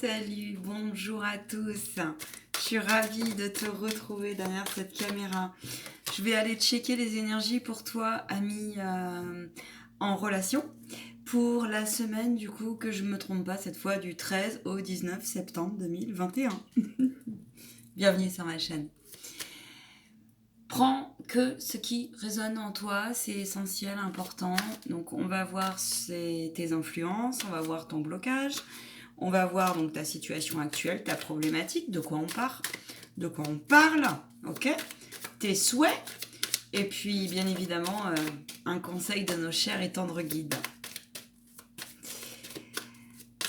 Salut, bonjour à tous. Je suis ravie de te retrouver derrière cette caméra. Je vais aller checker les énergies pour toi, ami en relation, pour la semaine du coup, que je ne me trompe pas, cette fois du 13 au 19 septembre 2021. Bienvenue sur ma chaîne. Prends que ce qui résonne en toi, c'est essentiel, important. Donc on va voir tes influences, on va voir ton blocage, on va voir donc ta situation actuelle, ta problématique, de quoi on parle, ok, tes souhaits, et puis bien évidemment un conseil de nos chers et tendres guides.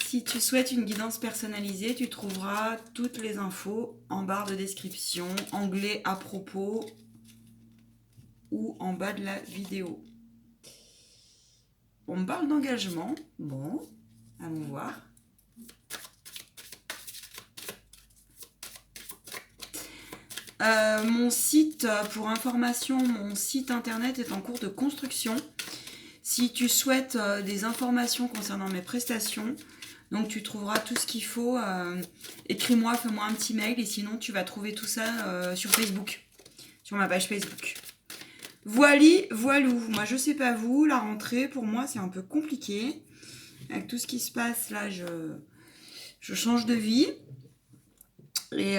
Si tu souhaites une guidance personnalisée, tu trouveras toutes les infos en barre de description, onglet à propos ou en bas de la vidéo. On me parle d'engagement. Bon, allons voir. Mon site, pour information, mon site internet est en cours de construction. Si tu souhaites des informations concernant mes prestations, donc tu trouveras tout ce qu'il faut. Écris-moi, fais-moi un petit mail et sinon tu vas trouver tout ça sur Facebook, sur ma page Facebook. Voilou. Moi je sais pas vous, la rentrée pour moi c'est un peu compliqué. Avec tout ce qui se passe là, je change de vie. Et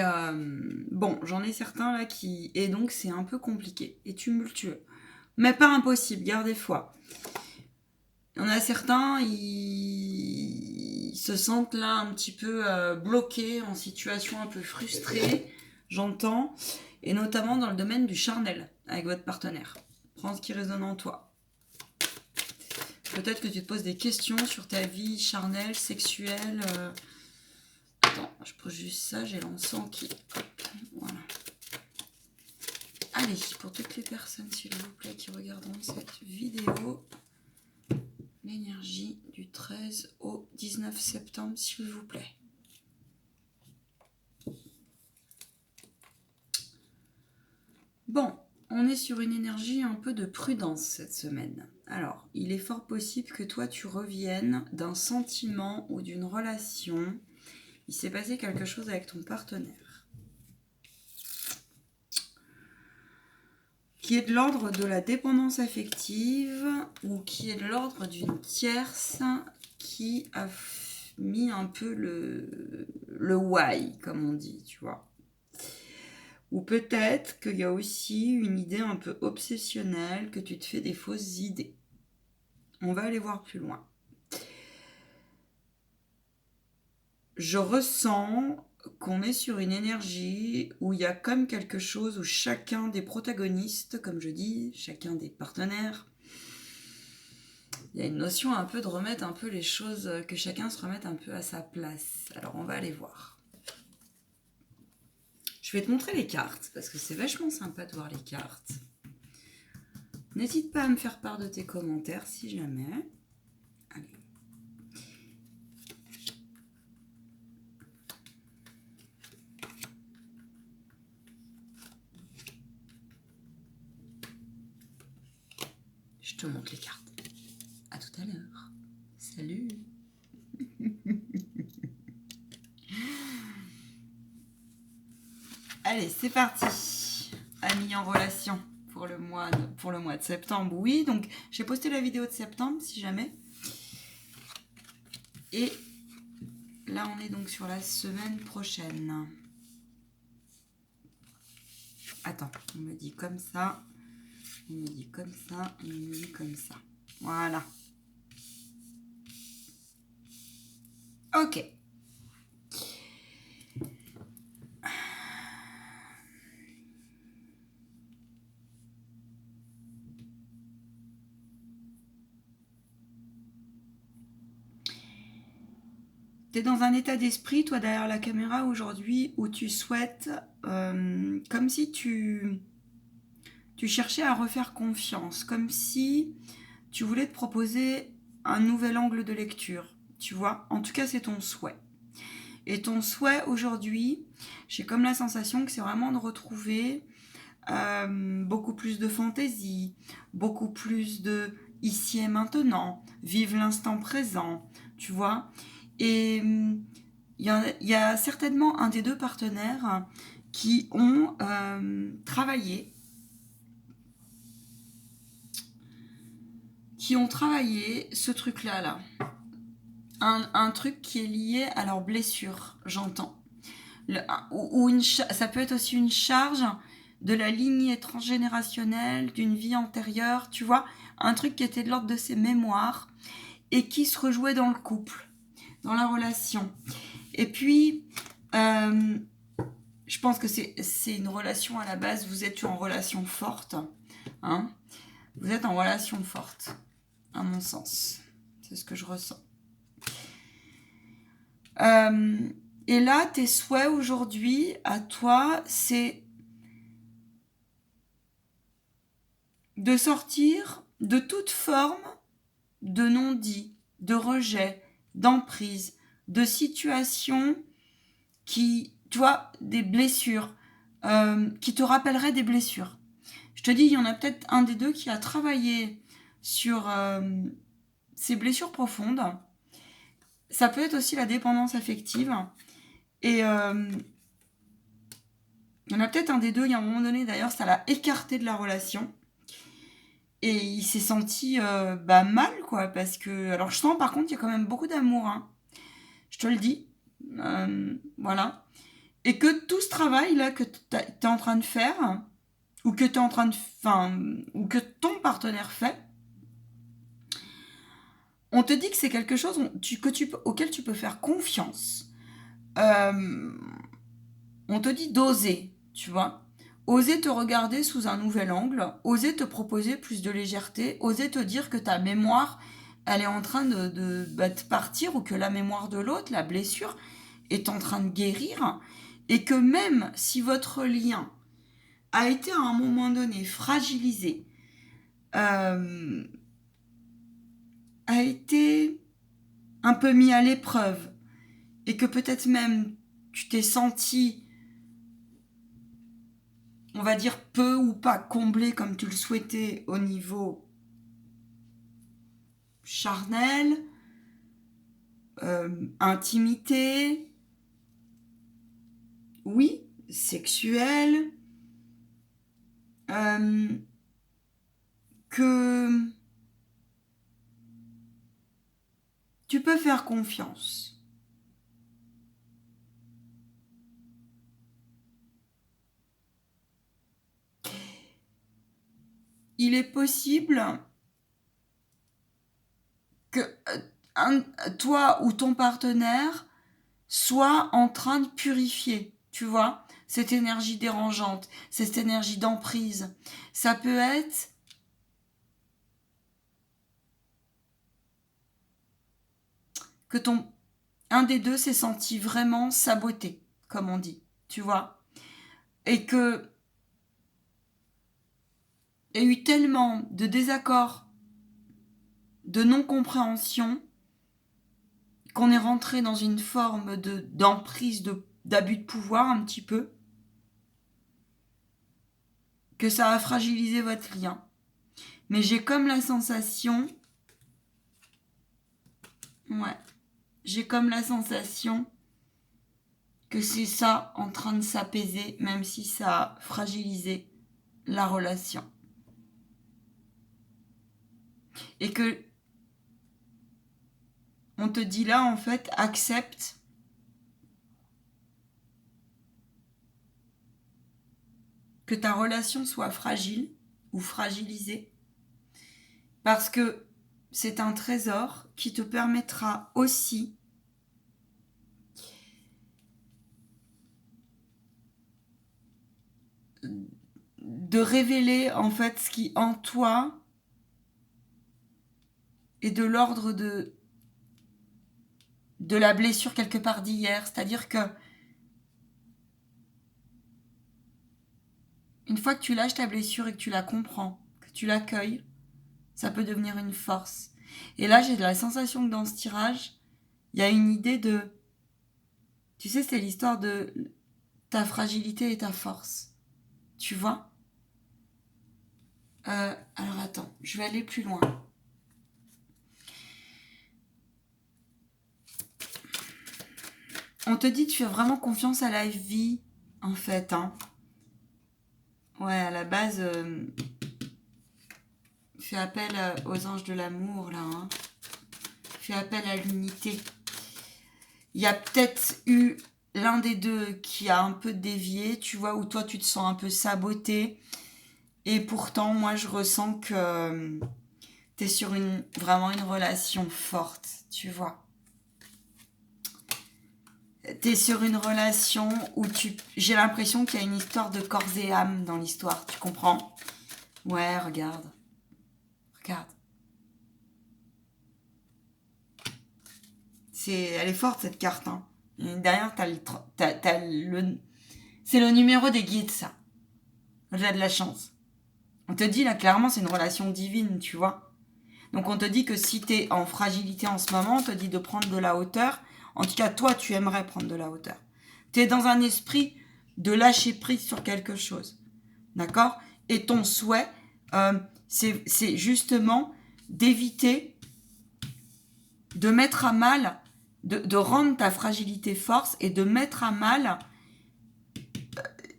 bon, j'en ai certains là qui... Et donc c'est un peu compliqué et tumultueux. Mais pas impossible, gardez foi. Il y en a certains, ils se sentent là un petit peu bloqués, en situation un peu frustrée, j'entends. Et notamment dans le domaine du charnel, avec votre partenaire. Prends ce qui résonne en toi. Peut-être que tu te poses des questions sur ta vie charnelle, sexuelle... Attends, je pose juste ça, j'ai l'encens qui... Hop, voilà. Allez, pour toutes les personnes, s'il vous plaît, qui regarderont cette vidéo, l'énergie du 13 au 19 septembre, s'il vous plaît. Bon, on est sur une énergie un peu de prudence cette semaine. Alors, il est fort possible que toi, tu reviennes d'un sentiment ou d'une relation. Il s'est passé quelque chose avec ton partenaire qui est de l'ordre de la dépendance affective ou qui est de l'ordre d'une tierce qui a mis un peu le why, comme on dit, tu vois. Ou peut-être qu'il y a aussi une idée un peu obsessionnelle, que tu te fais des fausses idées. On va aller voir plus loin. Je ressens qu'on est sur une énergie où il y a comme quelque chose où chacun des protagonistes, comme je dis, chacun des partenaires, il y a une notion un peu de remettre un peu les choses, que chacun se remette un peu à sa place. Alors on va aller voir. Je vais te montrer les cartes, parce que c'est vachement sympa de voir les cartes. N'hésite pas à me faire part de tes commentaires si jamais. Allez. Je te montre les cartes. À tout à l'heure. Salut. Allez, c'est parti. Amis en relation pour le mois de septembre. Oui, donc j'ai posté la vidéo de septembre si jamais. Et là, on est donc sur la semaine prochaine. Attends, on me dit comme ça. On me dit comme ça. On me dit comme ça. Voilà. Ok. Tu es dans un état d'esprit, toi, derrière la caméra aujourd'hui, où tu souhaites, comme si tu cherchais à refaire confiance, comme si tu voulais te proposer un nouvel angle de lecture, tu vois. En tout cas, c'est ton souhait. Et ton souhait aujourd'hui, j'ai comme la sensation que c'est vraiment de retrouver beaucoup plus de fantaisie, beaucoup plus de ici et maintenant, vive l'instant présent, tu vois. Et il y a certainement un des deux partenaires qui ont travaillé ce truc-là, là. Un truc qui est lié à leur blessure, j'entends. Ça peut être aussi une charge de la lignée transgénérationnelle, d'une vie antérieure, tu vois, un truc qui était de l'ordre de ses mémoires et qui se rejouait dans le couple, dans la relation. Et puis, je pense que c'est une relation à la base, vous êtes en relation forte, hein, vous êtes en relation forte, à mon sens, c'est ce que je ressens. Et là, tes souhaits aujourd'hui, à toi, c'est de sortir de toute forme de non-dit, de rejet, d'emprise, de situation qui, tu vois, des blessures, qui te rappelleraient des blessures. Je te dis, il y en a peut-être un des deux qui a travaillé sur ces blessures profondes. Ça peut être aussi la dépendance affective. Et il y en a peut-être un des deux, il y a un moment donné, d'ailleurs, ça l'a écarté de la relation. Et il s'est senti mal, quoi, parce que... Alors, je sens, par contre, il y a quand même beaucoup d'amour, hein. Je te le dis. Voilà. Et que tout ce travail-là que tu es en train de faire, ou que tu es en train de... Enfin, ou que ton partenaire fait, on te dit que c'est quelque chose auquel tu peux faire confiance. On te dit d'oser, tu vois. Oser te regarder sous un nouvel angle, oser te proposer plus de légèreté, oser te dire que ta mémoire, elle est en train de partir, ou que la mémoire de l'autre, la blessure, est en train de guérir, et que même si votre lien a été à un moment donné fragilisé, a été un peu mis à l'épreuve, et que peut-être même tu t'es senti, on va dire, peu ou pas comblé comme tu le souhaitais au niveau charnel, intimité, oui, sexuel, que tu peux faire confiance. Il est possible que toi ou ton partenaire soit en train de purifier, tu vois, cette énergie dérangeante, cette énergie d'emprise. Ça peut être que un des deux s'est senti vraiment saboté, comme on dit, tu vois, et que il y a eu tellement de désaccords, de non-compréhension, qu'on est rentré dans une forme d'emprise, d'abus de pouvoir un petit peu, que ça a fragilisé votre lien. Mais j'ai comme la sensation, j'ai comme la sensation que c'est ça en train de s'apaiser, même si ça a fragilisé la relation. Et que on te dit là, en fait, accepte que ta relation soit fragile ou fragilisée, parce que c'est un trésor qui te permettra aussi de révéler en fait ce qui en toi est de l'ordre de la blessure quelque part d'hier. C'est-à-dire que une fois que tu lâches ta blessure et que tu la comprends, que tu l'accueilles, ça peut devenir une force. Et là, j'ai la sensation que dans ce tirage, il y a une idée de... Tu sais, c'est l'histoire de ta fragilité et ta force. Tu vois ? Alors attends, je vais aller plus loin. On te dit de faire vraiment confiance à la vie, en fait. Hein. Ouais, à la base, fais appel aux anges de l'amour, là. Hein. Fais appel à l'unité. Il y a peut-être eu l'un des deux qui a un peu dévié, tu vois, où toi, tu te sens un peu saboté. Et pourtant, moi, je ressens que tu es sur vraiment une relation forte, tu vois. Tu es sur une relation où j'ai l'impression qu'il y a une histoire de corps et âme dans l'histoire, tu comprends? Ouais, regarde. Regarde. Elle est forte, cette carte. Hein. Et derrière, c'est le numéro des guides, ça. Au-delà de la chance. On te dit, là, clairement, c'est une relation divine, tu vois. Donc, on te dit que si tu es en fragilité en ce moment, on te dit de prendre de la hauteur. En tout cas, toi, tu aimerais prendre de la hauteur. Tu es dans un esprit de lâcher prise sur quelque chose. D'accord? Et ton souhait, c'est justement d'éviter de mettre à mal, de rendre ta fragilité force et de mettre à mal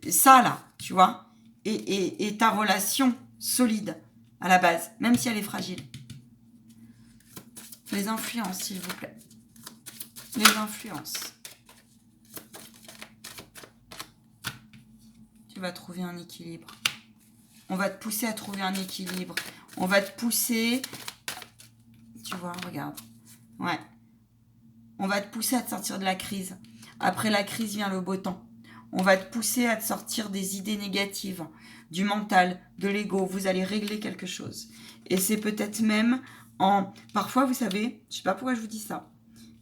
ça, là, tu vois, et ta relation solide à la base, même si elle est fragile. Les influences, s'il vous plaît. Les influences. Tu vas trouver un équilibre. On va te pousser à trouver un équilibre. On va te pousser... Tu vois, regarde. Ouais. On va te pousser à te sortir de la crise. Après la crise vient le beau temps. On va te pousser à te sortir des idées négatives, du mental, de l'ego. Vous allez régler quelque chose. Et c'est peut-être même en... Parfois, vous savez, je ne sais pas pourquoi je vous dis ça,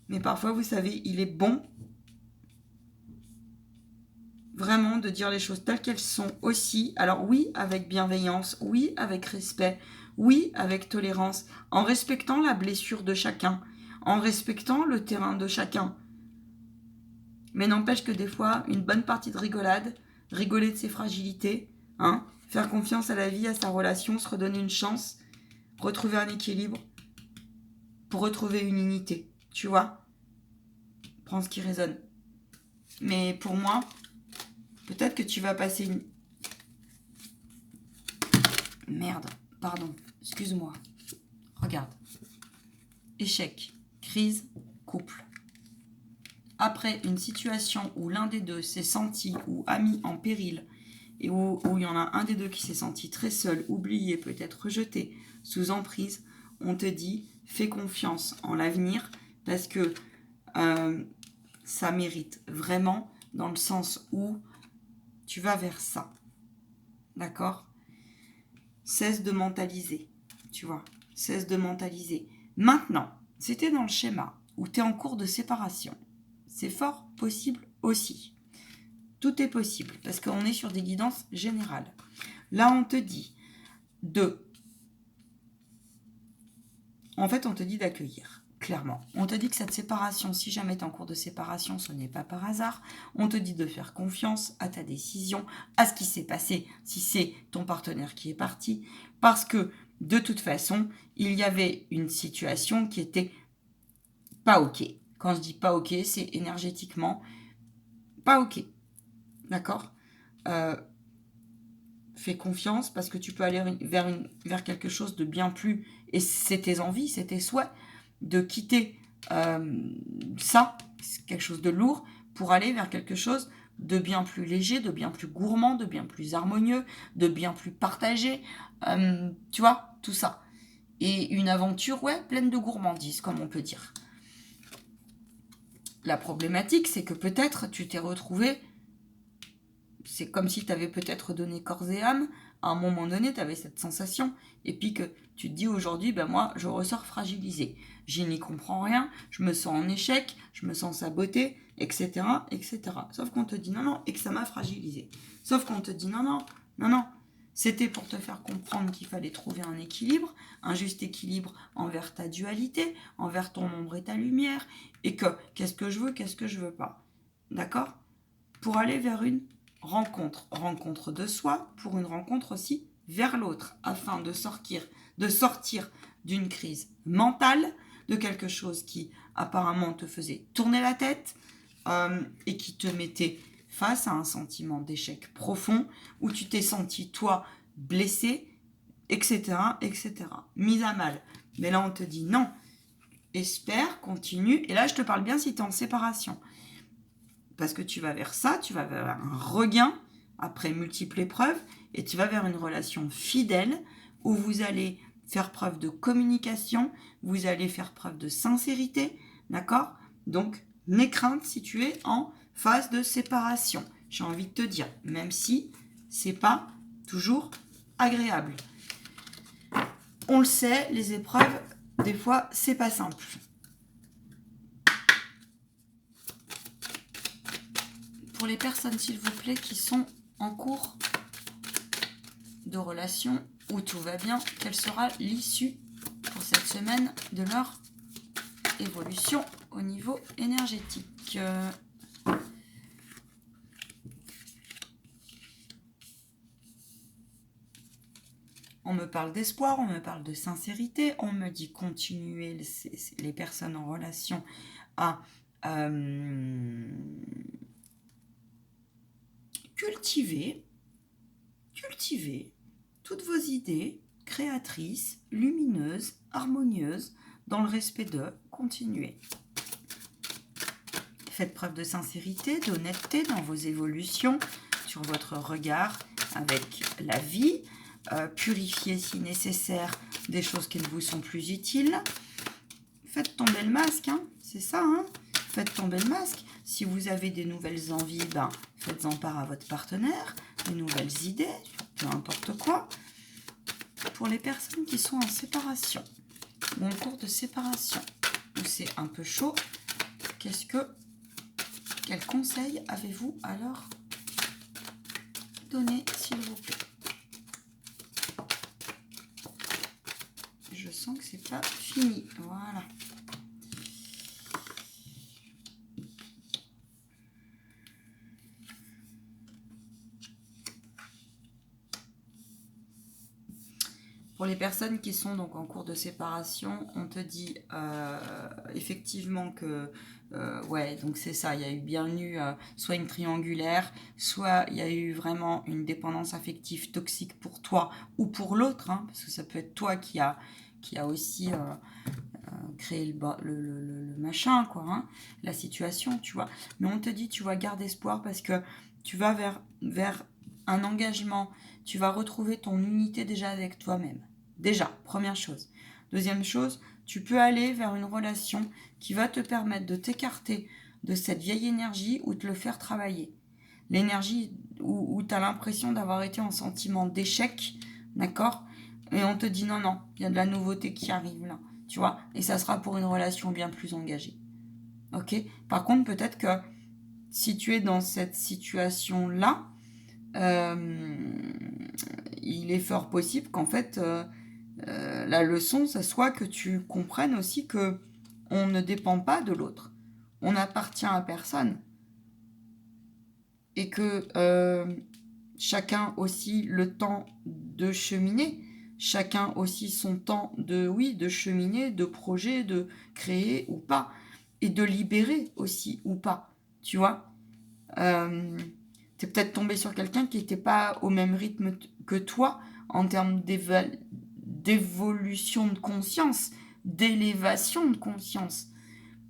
mais parfois, vous savez, il est bon vraiment de dire les choses telles qu'elles sont aussi. Alors oui, avec bienveillance, oui, avec respect, oui, avec tolérance, en respectant la blessure de chacun, en respectant le terrain de chacun. Mais n'empêche que des fois, une bonne partie de rigolade, rigoler de ses fragilités, hein, faire confiance à la vie, à sa relation, se redonner une chance, retrouver un équilibre pour retrouver une unité. Tu vois? Prends ce qui résonne. Mais pour moi, peut-être que tu vas passer une... Merde, pardon, excuse-moi. Regarde. Échec, crise, couple. Après une situation où l'un des deux s'est senti ou a mis en péril et où il y en a un des deux qui s'est senti très seul, oublié, peut-être rejeté, sous emprise, on te dit fais confiance en l'avenir parce que ça mérite vraiment dans le sens où tu vas vers ça. D'accord? Cesse de mentaliser, tu vois. Cesse de mentaliser. Maintenant, si tu es dans le schéma où tu es en cours de séparation, c'est fort possible aussi. Tout est possible parce qu'on est sur des guidances générales. Là, on te dit on te dit d'accueillir, clairement. On te dit que cette séparation, si jamais tu es en cours de séparation, ce n'est pas par hasard. On te dit de faire confiance à ta décision, à ce qui s'est passé, si c'est ton partenaire qui est parti. Parce que, de toute façon, il y avait une situation qui était pas OK. Quand je dis pas OK, c'est énergétiquement pas OK. D'accord? Fais confiance parce que tu peux aller vers quelque chose de bien plus... Et c'est tes envies, c'est tes souhaits de quitter ça, quelque chose de lourd, pour aller vers quelque chose de bien plus léger, de bien plus gourmand, de bien plus harmonieux, de bien plus partagé. Tu vois, tout ça. Et une aventure, ouais, pleine de gourmandise, comme on peut dire. La problématique, c'est que peut-être tu t'es retrouvé... C'est comme si tu avais peut-être donné corps et âme. À un moment donné, tu avais cette sensation. Et puis que tu te dis aujourd'hui, ben moi, je ressors fragilisé. Je n'y comprends rien, je me sens en échec, je me sens saboté, etc., etc. Sauf qu'on te dit non, non, et que ça m'a fragilisé. Sauf qu'on te dit non, non, non, non. C'était pour te faire comprendre qu'il fallait trouver un équilibre, un juste équilibre envers ta dualité, envers ton ombre et ta lumière, et que qu'est-ce que je veux pas. D'accord? Pour aller vers une rencontre de soi, pour une rencontre aussi vers l'autre, afin de sortir d'une crise mentale, de quelque chose qui apparemment te faisait tourner la tête, et qui te mettait face à un sentiment d'échec profond, où tu t'es senti, toi, blessé, etc., etc., mise à mal. Mais là, on te dit non, espère, continue. Et là, je te parle bien si tu es en séparation. Parce que tu vas vers ça, tu vas vers un regain après multiples épreuves, et tu vas vers une relation fidèle où vous allez faire preuve de communication, vous allez faire preuve de sincérité, d'accord? Donc, n'aie crainte si tu es en phase de séparation. J'ai envie de te dire, même si c'est pas toujours agréable. On le sait, les épreuves, des fois, c'est pas simple. Pour les personnes, s'il vous plaît, qui sont en cours de relation où tout va bien, quelle sera l'issue pour cette semaine de leur évolution au niveau énergétique? On me parle d'espoir, on me parle de sincérité, on me dit continuer les personnes en relation à cultiver toutes vos idées créatrices, lumineuses, harmonieuses, dans le respect de continuer. Faites preuve de sincérité, d'honnêteté dans vos évolutions, sur votre regard avec la vie. Purifiez si nécessaire des choses qui ne vous sont plus utiles. Faites tomber le masque, hein, c'est ça, hein. Faites tomber le masque. Si vous avez des nouvelles envies, faites-en part à votre partenaire, des nouvelles idées, peu importe quoi. Pour les personnes qui sont en séparation ou en cours de séparation, où c'est un peu chaud, quel conseil avez-vous à leur donner, s'il vous plaît? Je sens que c'est pas fini. Voilà. Pour les personnes qui sont donc en cours de séparation, on te dit effectivement que ouais, donc c'est ça, il y a eu bien eu soit une triangulaire, soit il y a eu vraiment une dépendance affective toxique pour toi ou pour l'autre, hein, parce que ça peut être toi qui a aussi créé le machin, quoi, hein, la situation, tu vois. Mais on te dit, tu vas garder espoir parce que tu vas vers un engagement, tu vas retrouver ton unité déjà avec toi-même. Déjà, première chose. Deuxième chose, tu peux aller vers une relation qui va te permettre de t'écarter de cette vieille énergie ou de le faire travailler. L'énergie où tu as l'impression d'avoir été en sentiment d'échec, d'accord? Et on te dit non, il y a de la nouveauté qui arrive là, tu vois? Et ça sera pour une relation bien plus engagée. Ok? Par contre, peut-être que si tu es dans cette situation-là, il est fort possible qu'en fait, la leçon, ça soit que tu comprennes aussi que on ne dépend pas de l'autre. On n'appartient à personne. Et que chacun aussi le temps de cheminer, chacun aussi son temps de cheminer, de projet, de créer ou pas, et de libérer aussi ou pas, tu vois. T'es peut-être tombé sur quelqu'un qui n'était pas au même rythme que toi en termes d'évolution de conscience, d'élévation de conscience,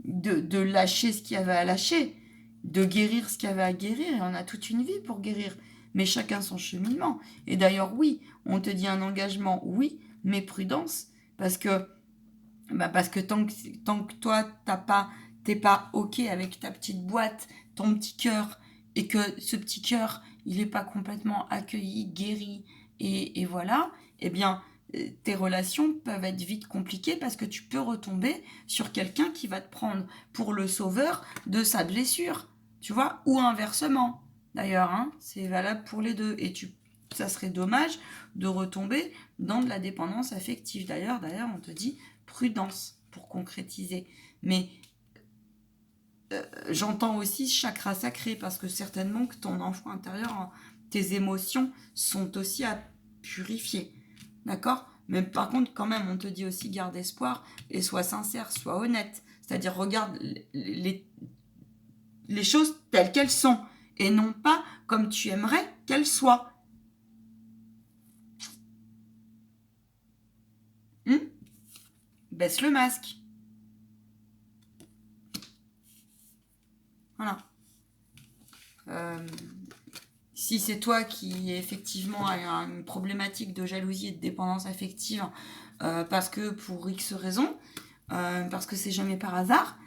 de lâcher ce qu'il y avait à lâcher, de guérir ce qu'il y avait à guérir. Et on a toute une vie pour guérir, mais chacun son cheminement. Et d'ailleurs, oui, on te dit un engagement, oui, mais prudence, parce que tant que toi, t'es pas OK avec ta petite boîte, ton petit cœur, et que ce petit cœur, il n'est pas complètement accueilli, guéri, et voilà, eh bien, tes relations peuvent être vite compliquées parce que tu peux retomber sur quelqu'un qui va te prendre pour le sauveur de sa blessure, tu vois, ou inversement. D'ailleurs, hein, c'est valable pour les deux. Et ça serait dommage de retomber dans de la dépendance affective. D'ailleurs, on te dit prudence pour concrétiser. Mais j'entends aussi chakra sacré parce que certainement que ton enfant intérieur, tes émotions sont aussi à purifier. D'accord? Mais par contre, quand même, on te dit aussi garde espoir et sois sincère, sois honnête. C'est-à-dire, regarde les choses telles qu'elles sont et non pas comme tu aimerais qu'elles soient. Baisse le masque. Voilà. Si c'est toi qui effectivement a une problématique de jalousie et de dépendance affective, parce que pour X raisons, parce que c'est jamais par hasard,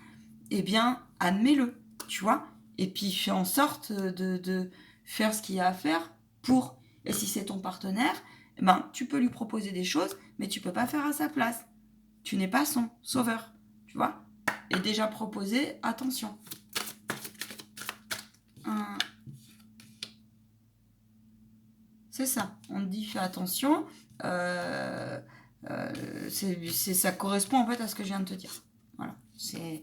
eh bien, admets-le, tu vois. Et puis, fais en sorte de faire ce qu'il y a à faire pour. Et si c'est ton partenaire, eh ben, tu peux lui proposer des choses, mais tu peux pas faire à sa place. Tu n'es pas son sauveur, tu vois. Et déjà proposé, attention. C'est ça. On te dit fais attention. Ça correspond en fait à ce que je viens de te dire. Voilà. C'est